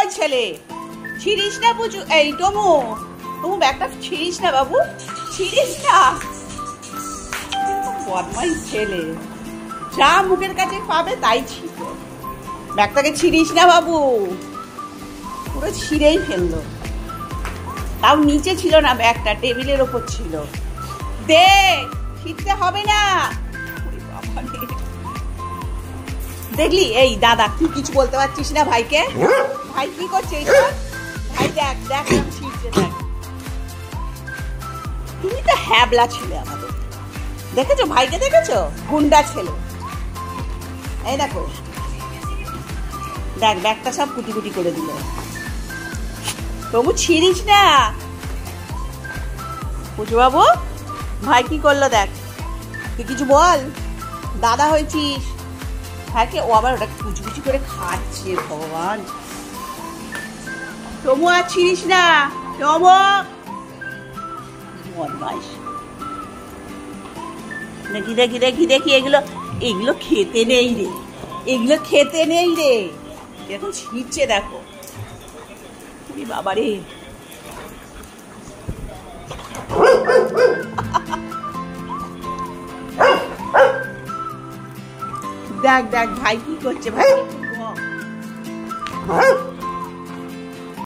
বদমাই ছেলে, ছিড়িস না বুঝু। এই টমু, টমু ব্যাগটা ছিড়িস না বাবু, ছিড়িস না। বদমাই ছেলে, যা মুখের কাছে পাবে তাই ছিল। ব্যাগটাকে ছিড়িস না বাবু, পুরো ছিঁড়েই ফেললো। তাও নিচে ছিল না ব্যাগটা, টেবিলের ওপর ছিল। দে, ছিঁড়তে হবে না। দেখলি, এই দাদা তুই কিছু বলতে পারছিস না ভাইকে? ভাই কি করছে এটা? ভাই দেখ দেখ ছিঁড়ছে, দেখ। তুমি তো হ্যাবলা ছেলে আমাদের, দেখেছো ভাইকে, দেখেছো? গুন্ডা ছেলে। এই দেখো, দেখ ব্যাগটা সব কুটি কুটি করে দিল। তবু ছিড়িস না। পুজো বাবু, ভাই কি করলো দেখ, তুই কিছু বল। দাদা হয়েছিস ভাইকে, ও আবার ওটা কুচকুচি করে খাচ্ছে। ভগবান, তবু আর ছিড়িস না। তবু বদমাইশ। দেখি দেখি দেখি দেখি, এগুলো এগুলো খেতে নেই রে, এগুলো খেতে নেই রে। এখন ছিঁড়ছে দেখো, বাবা রে। দেখ দেখ ভাই কি করছে, ভাই